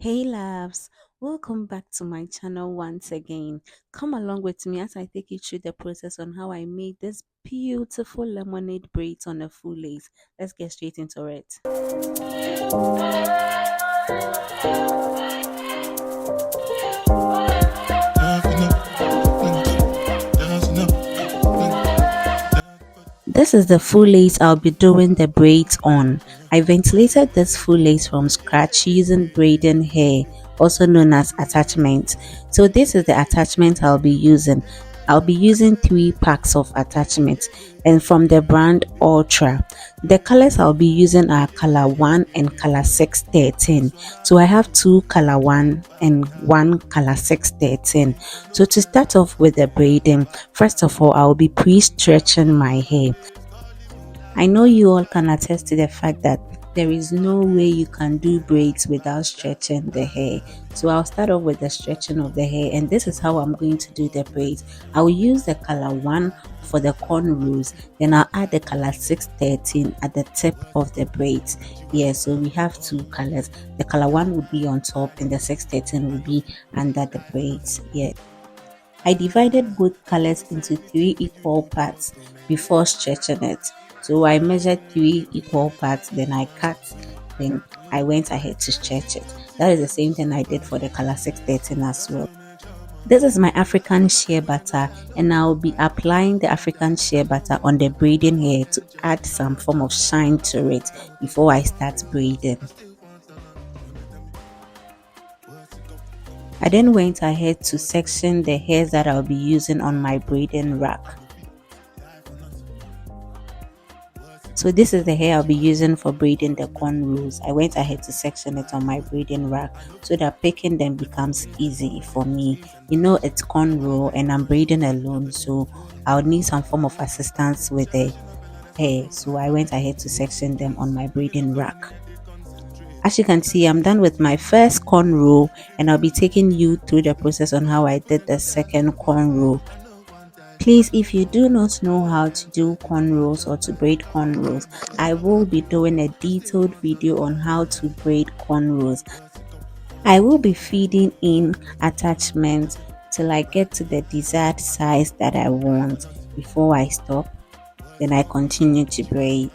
Hey loves, welcome back to my channel once again. Come along with me as I take you through the process on how I made this beautiful lemonade braids on a full lace. Let's get straight into it. This is the full lace I'll be doing the braids on. I ventilated this full lace from scratch using braiding hair, also known as attachment. So this is the attachment I'll be using. I'll be using 3 packs of attachments and from the brand Ultra. The colors I'll be using are color 1 and color 613. So I have 2 color 1 and 1 color 613. So to start off with the braiding, first of all I'll be pre-stretching my hair. I know you all can attest to the fact that there is no way you can do braids without stretching the hair. So I'll start off with the stretching of the hair, and this is how I'm going to do the braids. I will use the color 1 for the cornrows, then I'll add the color 613 at the tip of the braids. Yeah, so we have 2 colors. The color 1 would be on top and the 613 will be under the braids. Yeah. I divided both colors into 3 equal parts before stretching it. So I measured 3 equal parts, then I cut, then I went ahead to stretch it. That is the same thing I did for the color 613 as well. This is my African shea butter, and I'll be applying the African shea butter on the braiding hair to add some form of shine to it before I start braiding. I then went ahead to section the hairs that I'll be using on my braiding rack. So this is the hair I'll be using for braiding the cornrows. I went ahead to section it on my braiding rack so that picking them becomes easy for me. You know, it's cornrow and I'm braiding alone, so I'll need some form of assistance with the hair. So I went ahead to section them on my braiding rack. As you can see, I'm done with my first cornrow, and I'll be taking you through the process on how I did the second cornrow. Please, if you do not know how to do cornrows or to braid cornrows, I will be doing a detailed video on how to braid cornrows. I will be feeding in attachments till I get to the desired size that I want. Before I stop, then I continue to braid.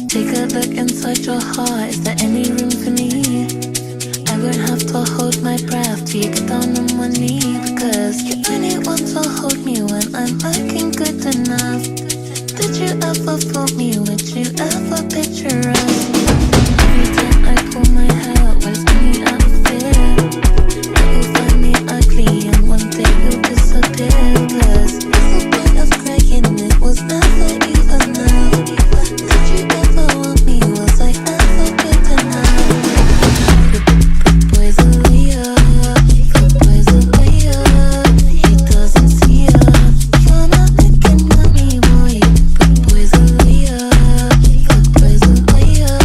Take a look inside your heart, is there any room for me? I won't have to hold my breath till you get down on one knee, because you only want to hold me when I'm looking good enough. Did you ever fool me? Would you ever picture us? Every time I pull my hair, was me out of fear. You'll find me ugly and one day you'll disappear, cause what's the point of crying? It was never even now. Did you ever want me? Was I ever good enough? Good boy's a liar. Good boy's a liar. He doesn't see ya. You're not looking at me, boy. Good boy's a liar. Good boy's a liar.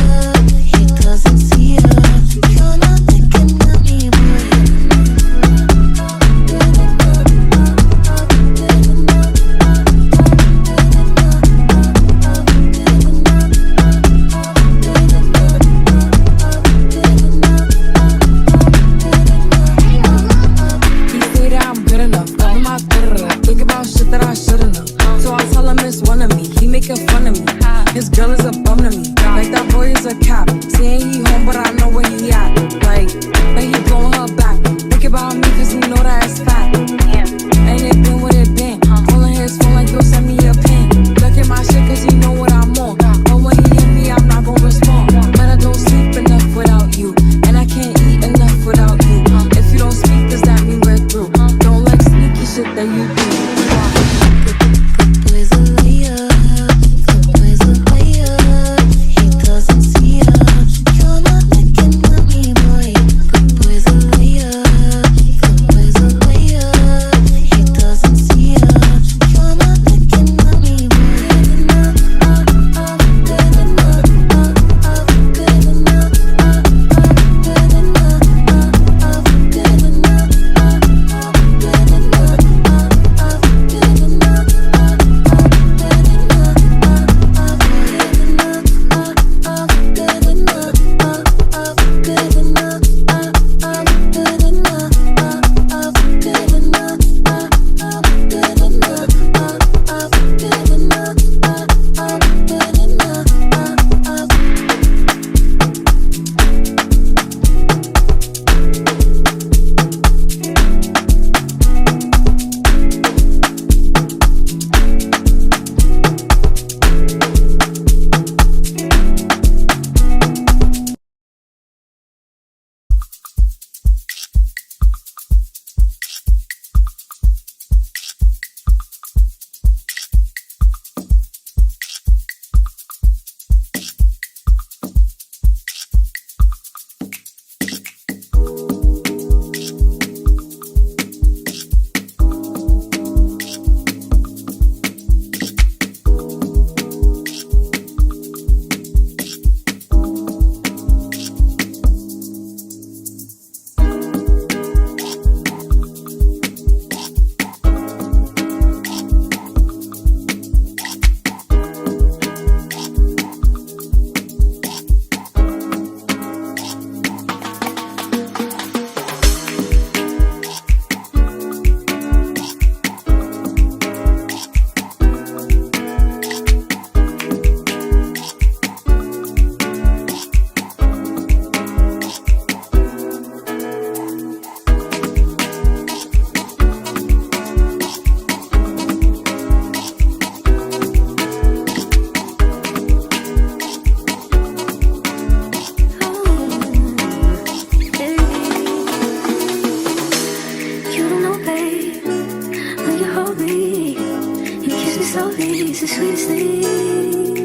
sweetest thing,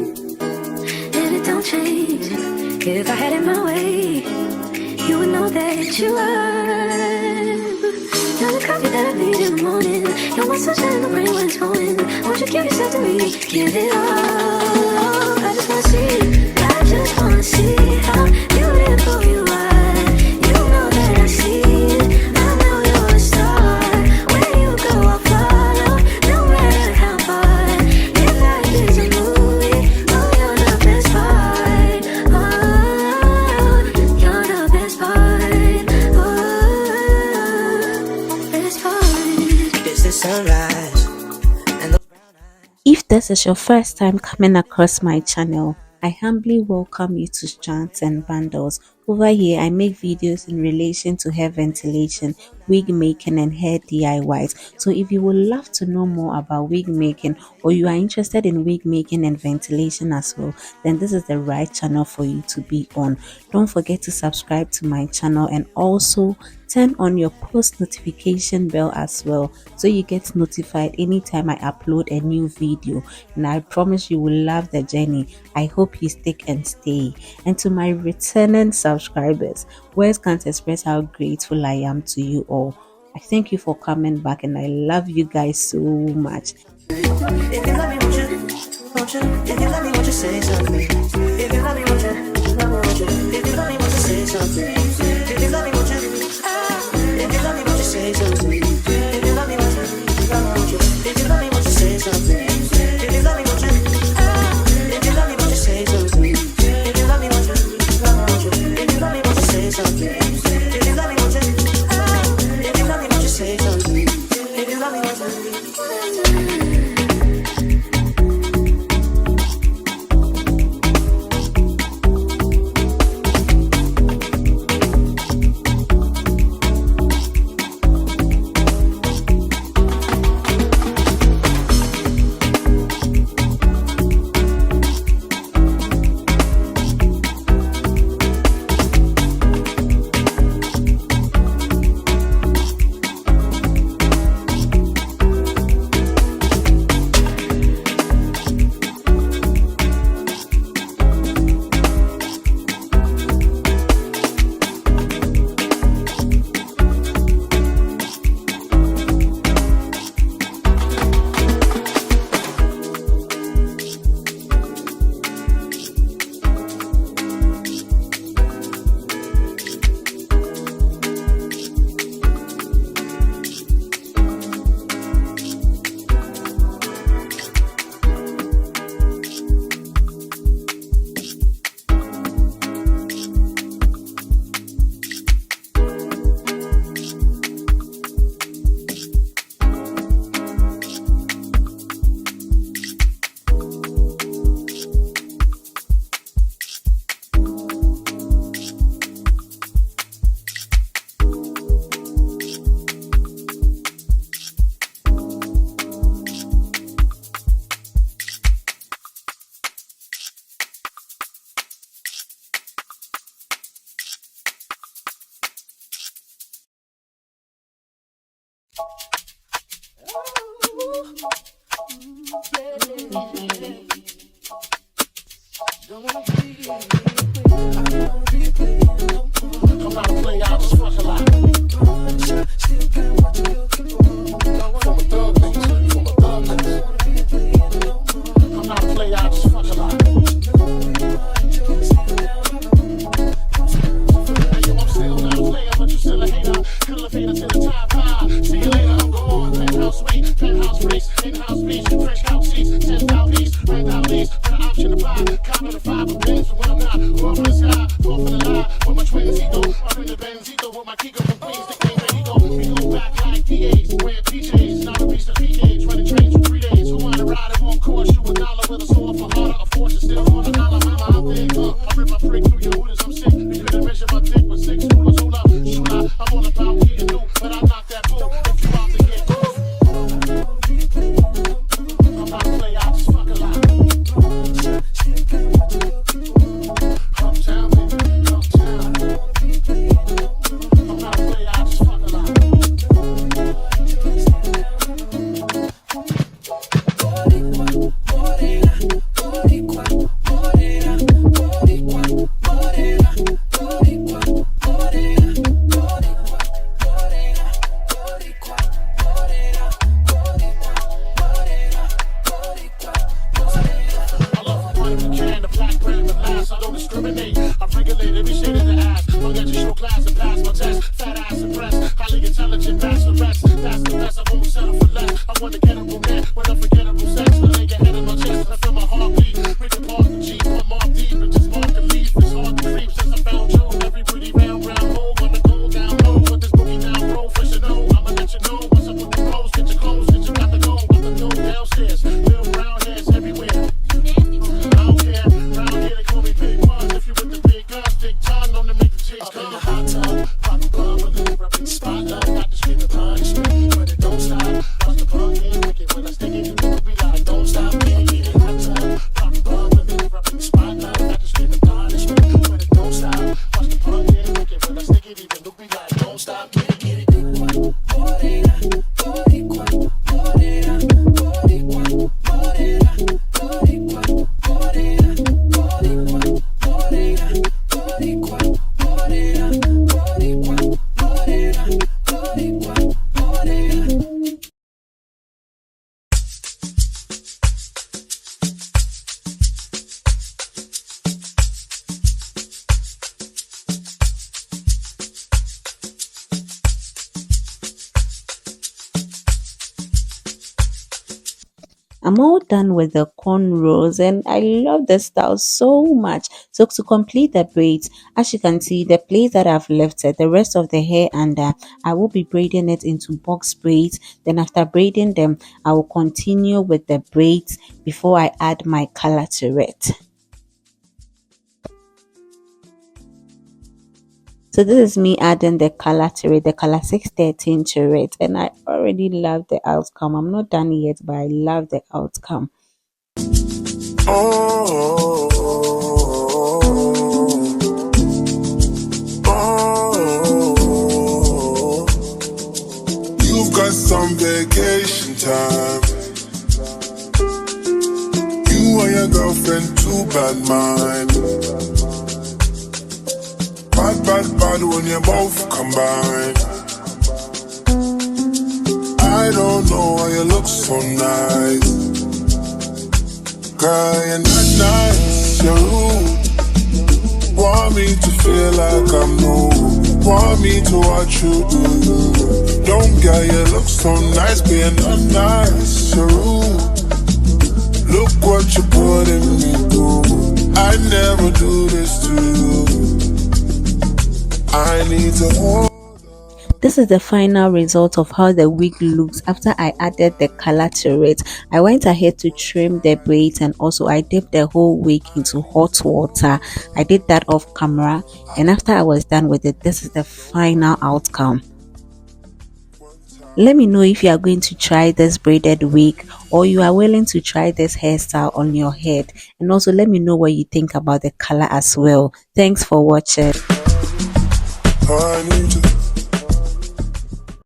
and it don't change. If I had it my way, you would know that you are. You're the coffee that I need in the morning. You're my sunshine in the rain when it's pouring. Won't you give yourself to me? Give it all. I just wanna see. I just wanna see how beautiful you are. You know that I see it. I know you're a star. Where you go, I'll follow. No matter how far. If life is a movie, oh, you're the best part. Oh, you're the best part. Oh, best part. It's the sunrise and the If this is your first time coming across my channel, I humbly welcome you to Strands and Bundles. Over here, I make videos in relation to hair ventilation, wig making and hair DIYs. So if you would love to know more about wig making, or you are interested in wig making and ventilation as well, then this is the right channel for you to be on. Don't forget to subscribe to my channel and also turn on your post notification bell as well, so you get notified anytime I upload a new video. And I promise you will love the journey. I hope you stick and stay. And to my returning subscribers, words can't express how grateful I am to you all. I thank you for coming back, and I love you guys so much. if you love me, won't you? If you love me, won't you say something? If you love me, won't you? If you love me, won't you say something? If you love me, won't you? If you love me, won't you say something? If you love me, won't you? If you love me, won't you say something? If you love me, won't you? If you love me, won't you say something? If you love me, won't you? If you love me, won't you say something? If you love me, won't you? If you love me, won't you say something? If you love me, won't you? I'm all done with the cornrows and I love the style so much. So to complete the braids, as you can see, the place that I've left it, the rest of the hair under, I will be braiding it into box braids. Then after braiding them, I will continue with the braids before I add my color to it. So this is me adding the color to it, the color 613 to it, and I already love the outcome. I'm not done yet, but I love the outcome. Oh, you've got some vacation time. You and your girlfriend, too bad mind. Bad when you both combine. I don't know why you look so nice. Girl, you're not nice, you're rude. Want me to feel like I'm new. Want me to watch you do. Don't get you look so nice, being not nice, you're rude. Look what you're putting me through. I never do this to you. I need to hold. This is the final result of how the wig looks after I added the color to it. I went ahead to trim the braids and also I dipped the whole wig into hot water. I did that off camera, and after I was done with it, this is the final outcome. Let me know if you are going to try this braided wig or you are willing to try this hairstyle on your head, and also let me know what you think about the color as well. Thanks for watching. I need you.